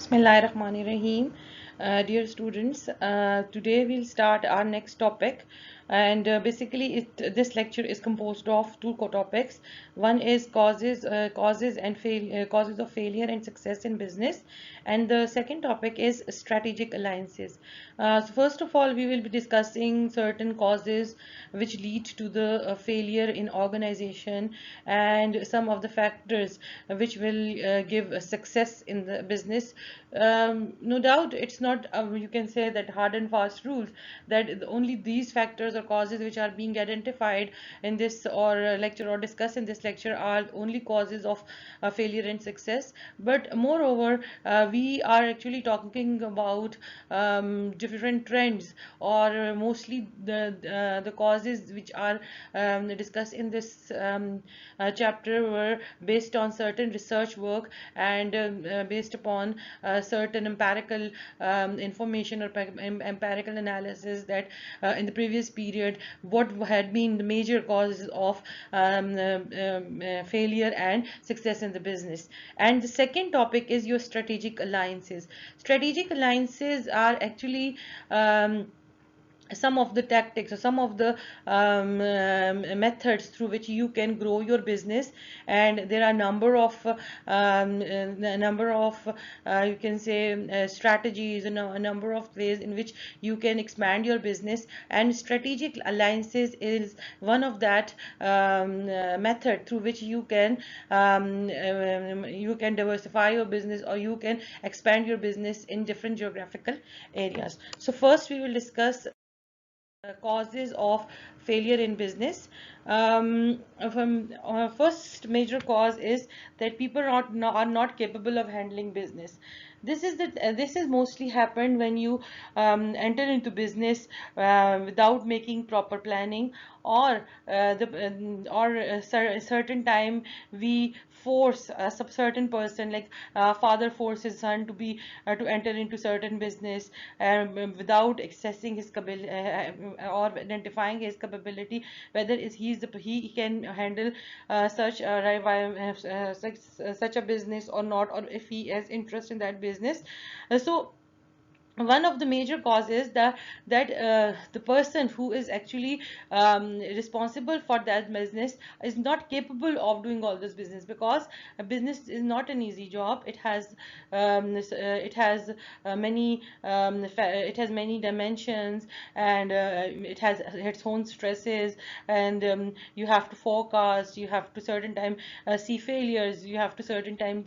Bismillahirrahmanirrahim. Dear students, today we'll start our next topic, and this lecture is composed of two topics. One is causes of failure and success in business, and the second topic is strategic alliances. So first of all, we will be discussing certain causes which lead to the failure in organization and some of the factors which will give a success in the business. No doubt, it's not, you can say that hard and fast rules that only these factors or causes which are being identified in this or lecture or discussed in this lecture are only causes of failure and success. But moreover, we are actually talking about different trends or mostly the causes which are discussed in this chapter were based on certain research work and based upon certain empirical information or empirical analysis that in the previous period what had been the major causes of failure and success in the business. And the second topic is your strategic alliances. Strategic alliances are actually some of the tactics or some of the methods through which you can grow your business, and there are number of you can say strategies and a number of ways in which you can expand your business, and strategic alliances is one of that method through which you can diversify your business or you can expand your business in different geographical areas. So first we will discuss causes of failure in business. First major cause is that people are not capable of handling business. This is mostly happened when you enter into business without making proper planning, or a certain time we force a certain person, like father forces son to enter into certain business without accessing his or identifying his capability, whether is he can handle such a business or not, or if he has interest in that business. So one of the major causes that the person who is actually responsible for that business is not capable of doing all this business, because a business is not an easy job. It has many dimensions, and it has its own stresses, and you have to forecast, you have to certain time see failures, you have to certain time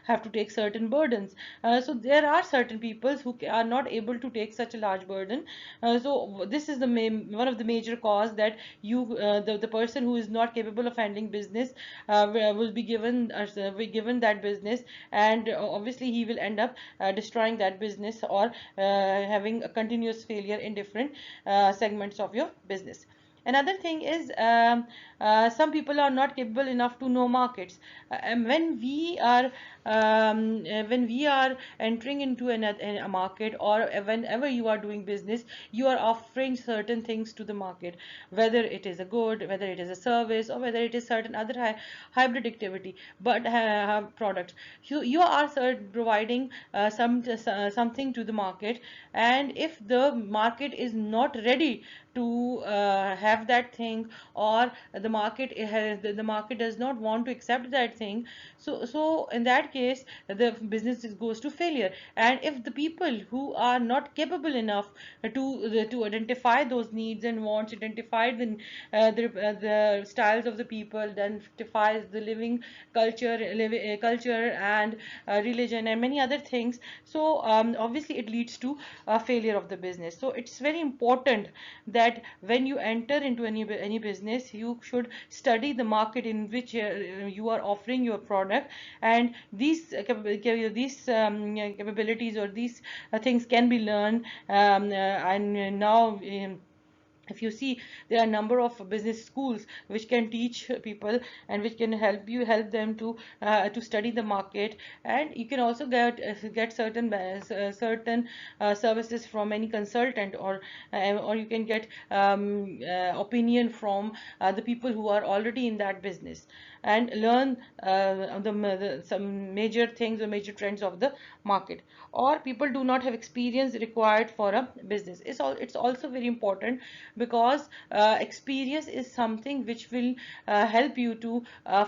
have to take certain burdens. So there are certain people who are not able to take such a large burden. So this is one of the major cause that the person who is not capable of handling business will be given that business, and obviously he will end up destroying that business or having a continuous failure in different segments of your business. Another thing is some people are not capable enough to know markets. And when we are entering into a market, or whenever you are doing business, you are offering certain things to the market, whether it is a good, whether it is a service, or whether it is certain other hybrid activity, but product. You are providing something to the market, and if the market is not ready to have that thing, or the market does not want to accept that thing, so in that case the business goes to failure. And if the people who are not capable enough to identify those needs and wants, identify the styles of the people, identifies the living culture and religion and many other things, so obviously it leads to a failure of the business. So it's very important that when you enter into any business, you should study the market in which you are offering your product, and these capabilities or these things can be learned, and now if you see, there are a number of business schools which can teach people and which can help them to study the market. And you can also get certain services from any consultant, or you can get opinion from the people who are already in that business. and learn some major things or major trends of the market. Or people do not have experience required for a business. It's also very important, because experience is something which will help you to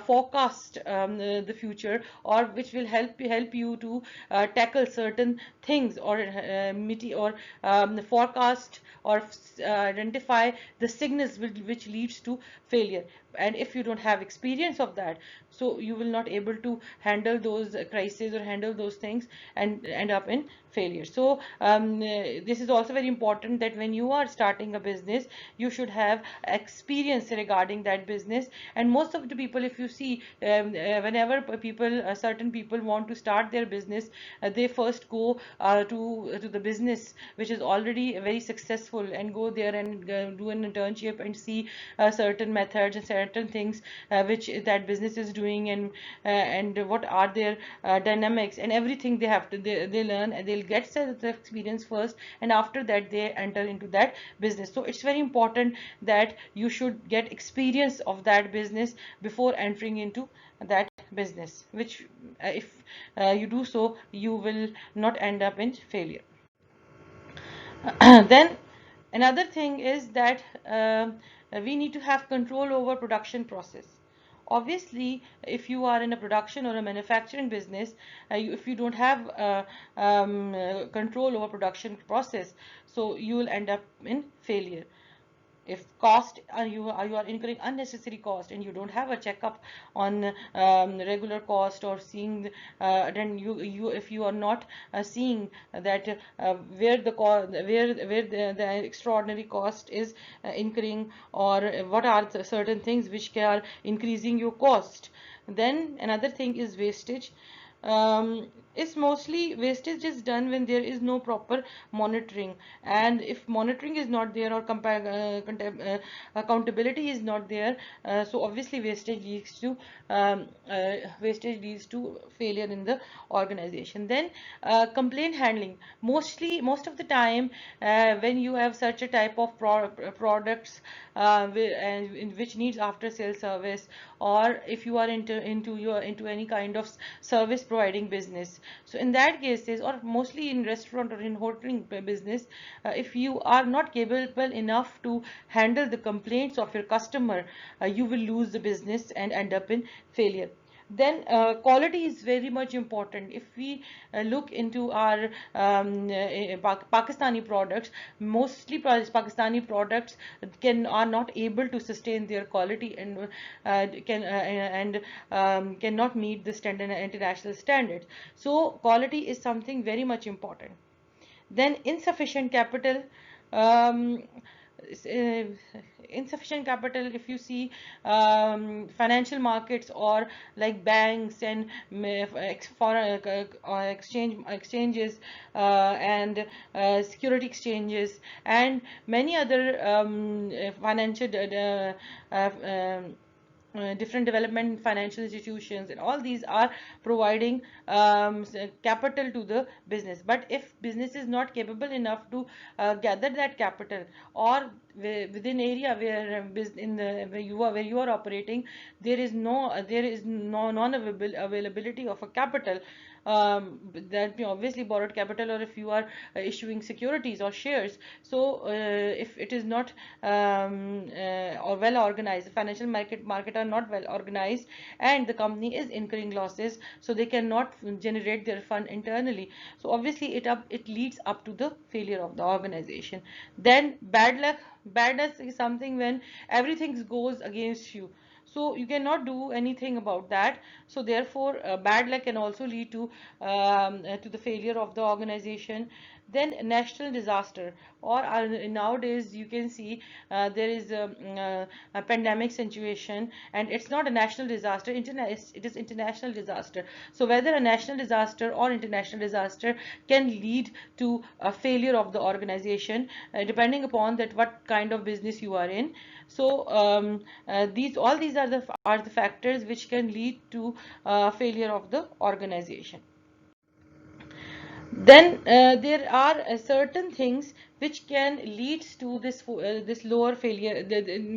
forecast the future, or which will help you to tackle certain things, or forecast, or identify the signals which leads to failure. And if you don't have experience of that, so you will not able to handle those crises, or handle those things, and end up in failure. So this is also very important, that when you are starting a business, you should have experience regarding that business. And most of the people, if you see, whenever certain people want to start their business, they first go to the business which is already very successful, and go there and do an internship, and see certain methods and certain things which that business is doing, and what are their dynamics, and everything they learn, and they'll get the experience first, and after that they enter into that business. So it's very important that you should get experience of that business before entering into that business, which if you do so, you will not end up in failure. Then another thing is that we need to have control over production process. Obviously, if you are in a production or a manufacturing business, if you don't have control over production process, so you will end up in failure. If cost you are incurring unnecessary cost, and you don't have a checkup on regular cost, or seeing then you if you are not seeing that where the extraordinary cost is incurring, or what are the certain things which are increasing your cost. Then another thing is wastage. It's mostly wastage is done when there is no proper monitoring, and if monitoring is not there, or accountability is not there, so obviously wastage leads to failure in the organization. Then complaint handling. Most of the time, when you have such a type of products and which needs after sales service, or if you are into any kind of service providing business, so in that cases, or mostly in restaurant or in hoteling business, if you are not capable enough to handle the complaints of your customer, you will lose the business and end up in failure. Then quality is very much important. If we look into our Pakistani products, mostly Pakistani products are not able to sustain their quality, and cannot meet the international standards. So quality is something very much important. Then insufficient capital. um, uh, Insufficient capital, if you see financial markets, or like banks and foreign exchanges, and security exchanges, and many other financial different development financial institutions, and all these are providing capital to the business. But if business is not capable enough to gather that capital, or within area where in the where you are operating, there is no non availability of a capital, that obviously borrowed capital, or if you are issuing securities or shares. So if it is not or well organized, the financial market are not well organized, and the company is incurring losses, so they cannot generate their fund internally, so obviously it leads up to the failure of the organization. Then bad luck. Bad luck is something when everything goes against you, so you cannot do anything about that. So therefore bad luck can also lead to the failure of the organization. Then national disaster, or nowadays you can see there is a pandemic situation, and it's not a national disaster, it is international disaster. So whether a national disaster or international disaster can lead to a failure of the organization, depending upon that what kind of business you are in. So these are the factors which can lead to failure of the organization. Then there are certain things which can leads to this lower failure,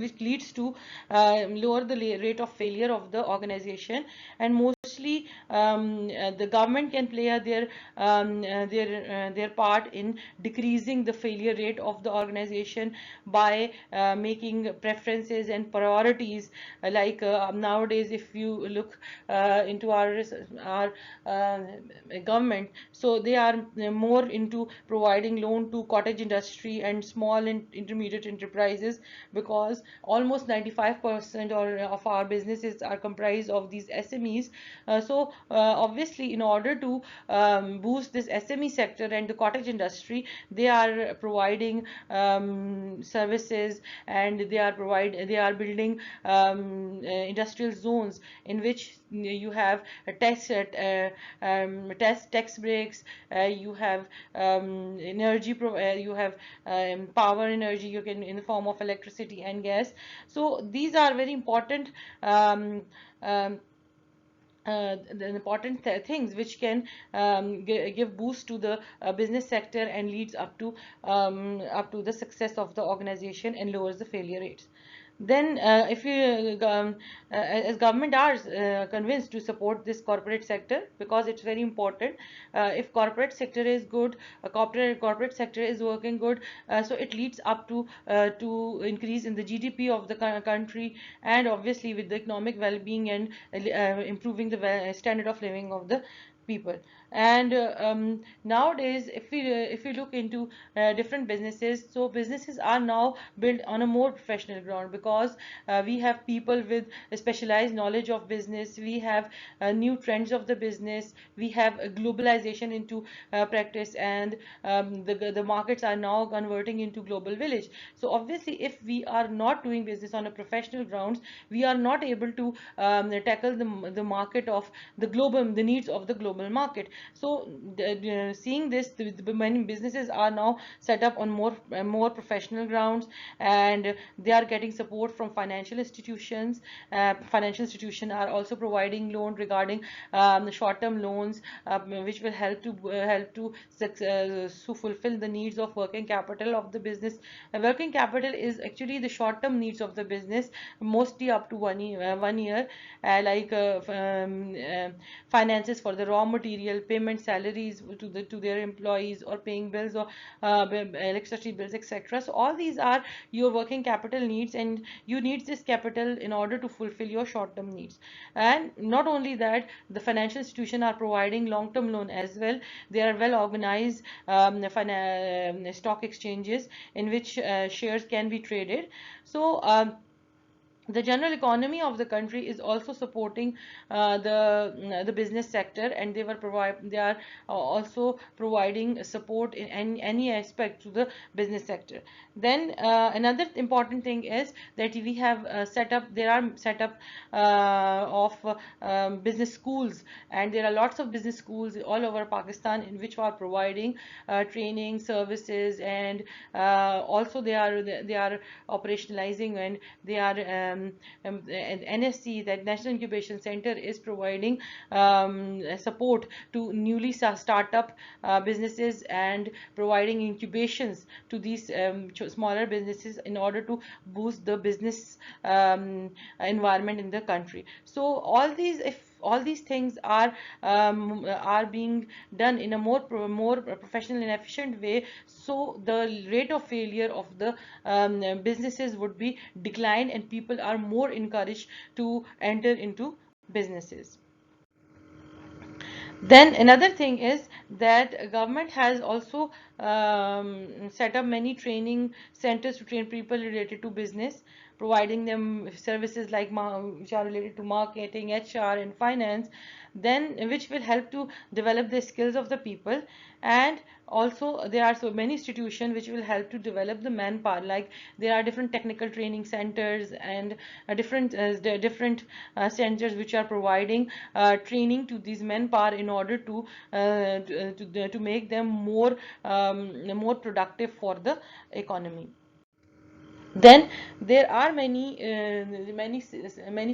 which leads to lower the rate of failure of the organization. And mostly the government can play their part in decreasing the failure rate of the organization by making preferences and priorities. Nowadays, if you look into our uh, government, so they are more into providing loan to cottage industry and small and intermediate enterprises, because almost 95% of our businesses are comprised of these SMEs. Obviously, in order to boost this SME sector and the cottage industry, they are providing services, and they are building industrial zones in which you have a test tax breaks, you have you have power energy, you can in the form of electricity and gas. So these are very important um, um, the important things which can give boost to the business sector and leads up to the success of the organization and lowers the failure rates. Then, if you as government are convinced to support this corporate sector, because it's very important. If corporate sector is good, a corporate sector is working good, so it leads up to increase in the GDP of the country, and obviously with the economic well-being and improving the standard of living of the people. And nowadays, if we look into different businesses, so businesses are now built on a more professional ground, because we have people with a specialized knowledge of business, we have new trends of the business, we have a globalization into practice, and the markets are now converting into global village. So obviously, if we are not doing business on a professional grounds, we are not able to tackle the market of the needs of the global market. So seeing this, many businesses are now set up on more professional grounds, and they are getting support from financial institutions. Financial institutions are also providing loan regarding short-term loans, which will help to fulfill the needs of working capital of the business. Working capital is actually the short-term needs of the business, mostly up to 1 year, finances for the raw material, payment salaries to their employees, or paying bills, or electricity bills, etc. So all these are your working capital needs, and you need this capital in order to fulfill your short-term needs. And not only that, the financial institution are providing long-term loan as well. They are well organized stock exchanges in which shares can be traded. So the general economy of the country is also supporting the business sector, and they are also providing support in any aspect to the business sector. Then another important thing is that we have there are set up of business schools, and there are lots of business schools all over Pakistan in which are providing training services, and also they are operationalizing, and they are and NSC, that National Incubation Center, is providing support to newly startup businesses, and providing incubations to these smaller businesses in order to boost the business environment in the country. So if all these things are being done in a more professional and efficient way, so the rate of failure of the businesses would be declined, and people are more encouraged to enter into businesses. Then another thing is that government has also set up many training centers to train people related to business, providing them services like which are related to marketing, HR, and finance, then which will help to develop the skills of the people. And also there are so many institutions which will help to develop the manpower, like there are different technical training centers, and different centers which are providing training to these manpower in order to make them more productive for the economy. Then there are many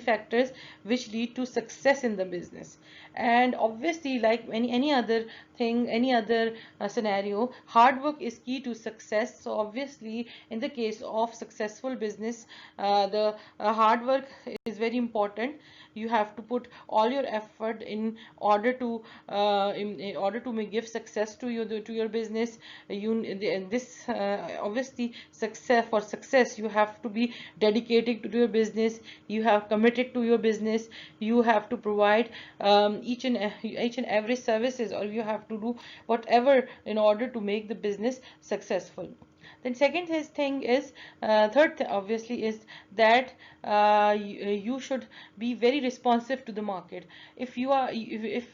factors which lead to success in the business. And obviously, like any other thing, any other scenario, hard work is key to success. So obviously, in the case of successful business, the hard work is very important. You have to put all your effort in order to in order to give success to your business. This obviously, success you have to be dedicated to your business. You have committed to your business. You have to provide each and every services, or you have to do whatever in order to make the business successful. Then second thing is third obviously is that you should be very responsive to the market. If you are if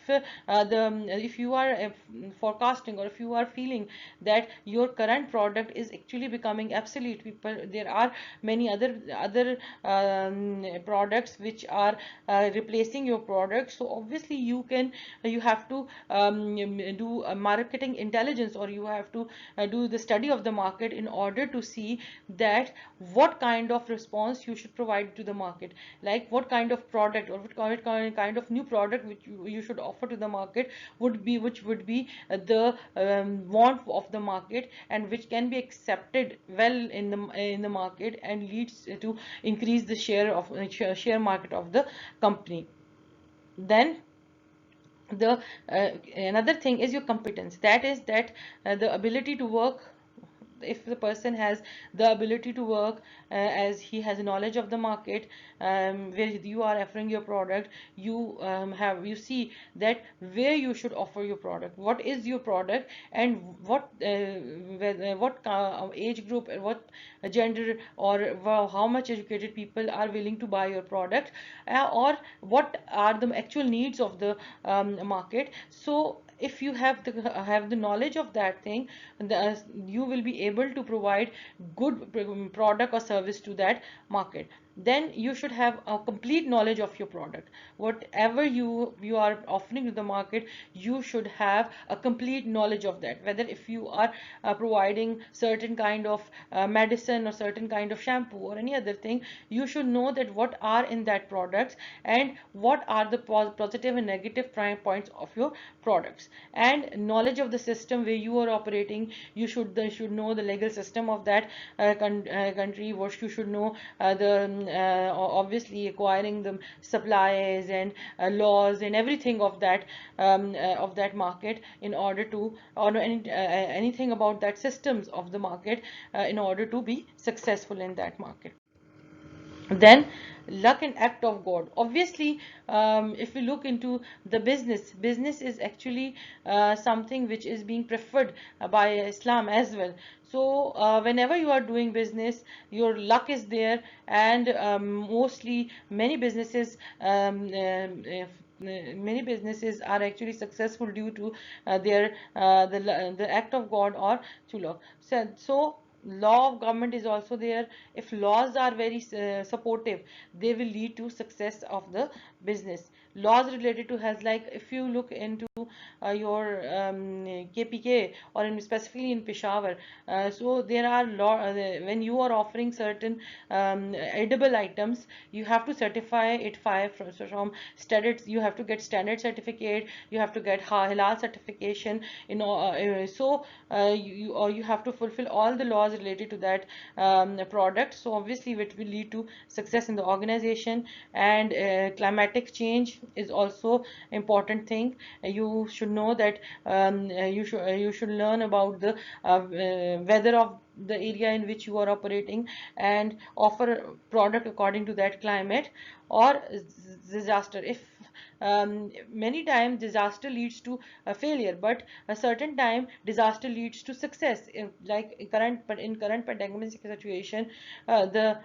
you are forecasting, or if you are feeling that your current product is actually becoming obsolete, people, there are many other products which are replacing your product. So obviously you have to do a marketing intelligence, or you have to do the study of the market in order to see that what kind of response you should provide to the market, like what kind of product, or what kind of new product which you should offer to the market which would be the want of the market, and which can be accepted well in the market, and leads to increase the share market of the company. Then the another thing is your competence. That is that the ability to work. If the person has the ability to work, as he has knowledge of the market where you are offering your product, you see that where you should offer your product, what is your product, and what age group, what gender, or how much educated people are willing to buy your product, or what are the actual needs of the market. So if you have the knowledge of that thing, you will be able to provide good product or service to that market. Then you should have a complete knowledge of your product. Whatever you are offering to the market, you should have a complete knowledge of that. Whether if you are providing certain kind of medicine, or certain kind of shampoo, or any other thing, you should know that what are in that products, and what are the positive and negative points of your products. And knowledge of the system where you are operating, you should know the legal system of that country. What you should know, obviously acquiring the supplies and laws and everything of that market, in order to, or anything about that systems of the market, in order to be successful in that market. Then luck and act of God. Obviously, if we look into the business is actually something which is being preferred by Islam as well. So whenever you are doing business, your luck is there. And mostly many businesses are actually successful due to the act of God, or to luck. So law of government is also there. If laws are very supportive, they will lead to success of the business. Laws related to health, like if you look into your KPK, or specifically in Peshawar, so there are when you are offering certain edible items, you have to certify it from standards. You have to get standard certificate, you have to get halal certification, so you have to fulfill all the laws related to that product. So obviously it will lead to success in the organization. And climatic change is also important thing. You should know that you should learn about the weather of the area in which you are operating, and offer a product according to that climate. Or disaster. If many times disaster leads to a failure, but a certain time disaster leads to success. Like in current pandemic situation, the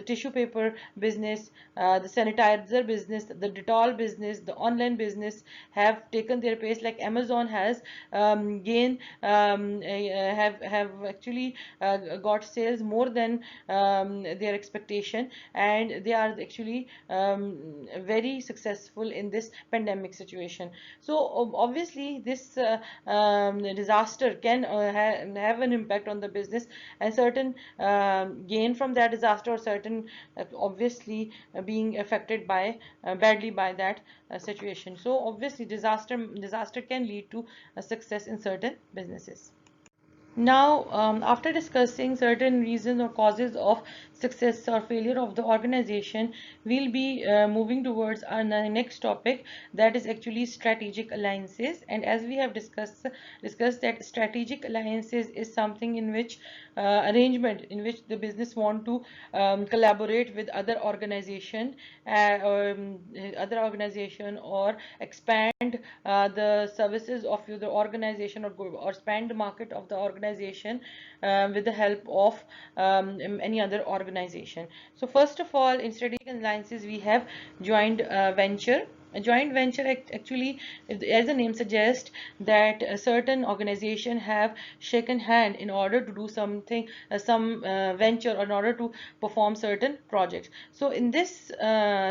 tissue paper business, the sanitizer business, the Dettol business, the online business have taken their pace. Like Amazon has gained have actually got sales more than their expectation, and they are actually very successful in this pandemic situation. So obviously this disaster can have an impact on the business, and certain gain from that disaster, or certain obviously being affected by badly by that situation. So obviously disaster can lead to a success in certain businesses. Now, after discussing certain reasons or causes of success or failure of the organization, we'll be moving towards our next topic, that is actually strategic alliances. And as we have discussed that strategic alliances is something in which arrangement in which the business want to collaborate with other organization, or expand the services of the organization, or expand the market of the organization with the help of any other organization. So first of all, in strategic alliances, we have joint venture. A joint venture actually, as the name suggests, that a certain organization have shaken hand in order to do something, some venture, or in order to perform certain projects. So in this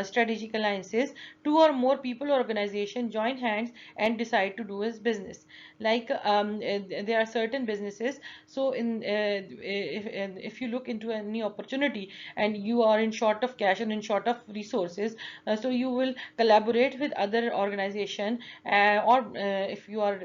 strategic alliances, two or more people or organization join hands and decide to do his business. Like there are certain businesses. So if you look into any opportunity and you are in short of cash and in short of resources, so you will collaborate with other organization, or if you are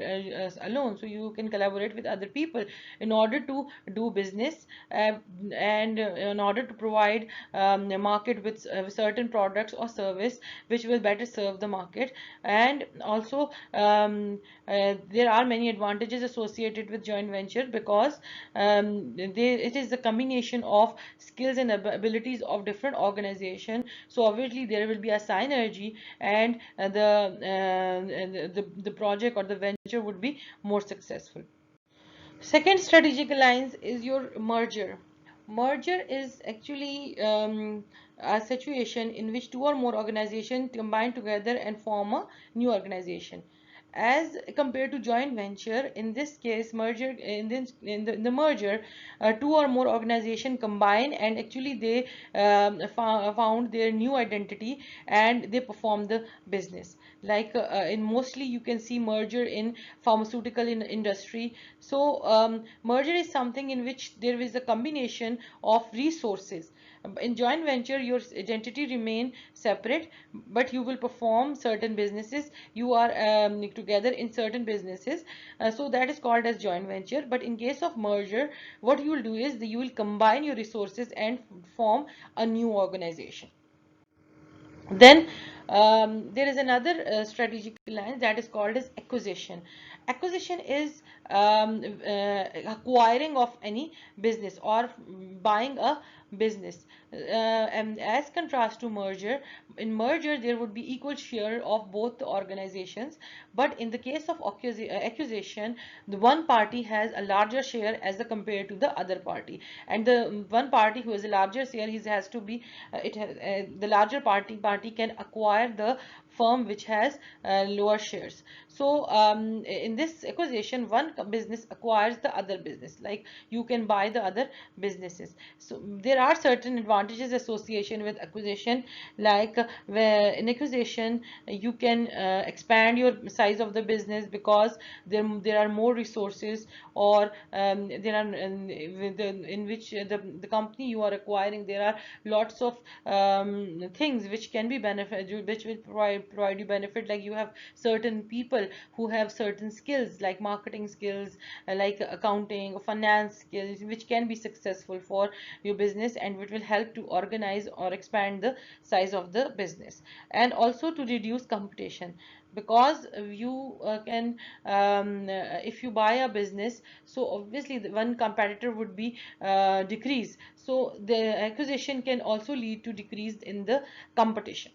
alone, so you can collaborate with other people in order to do business, and in order to provide the market with certain products or service which will better serve the market. And also there are many advantages associated with joint venture, because it is the combination of skills and abilities of different organization. So obviously there will be a synergy, and the project or the venture would be more successful. Second strategic alliance is your merger. Merger is actually a situation in which two or more organizations combine together and form a new organization. As compared to joint venture, in this case, merger in the merger, two or more organizations combine, and actually they found their new identity and they perform the business. Like in mostly you can see merger in pharmaceutical industry. So merger is something in which there is a combination of resources. In joint venture, your identity remain separate, but you will perform certain businesses. You are together in certain businesses, so that is called as joint venture. But in case of merger, what you will do is that you will combine your resources and form a new organization. Then there is another strategic alliance that is called as acquisition. Acquisition is acquiring of any business, or buying a business. And as contrast to merger, in merger there would be equal share of both the organizations. But in the case of acquisition, the one party has a larger share as compared to the other party, and the one party who has a larger share, he has to be the larger party can acquire the firm which has lower shares. So in this acquisition, one business acquires the other business, like you can buy the other businesses. So there are certain advantages association with acquisition, like where in acquisition you can expand your size of the business, because there are more resources, or there are in which the company you are acquiring, there are lots of things which can be benefit, which will provide you benefit. Like you have certain people who have certain skills, like marketing skills, like accounting or finance skills, which can be successful for your business, and which will help to organize or expand the size of the business, and also to reduce competition. Because you can if you buy a business, so obviously the one competitor would be decrease, so the acquisition can also lead to decrease in the competition.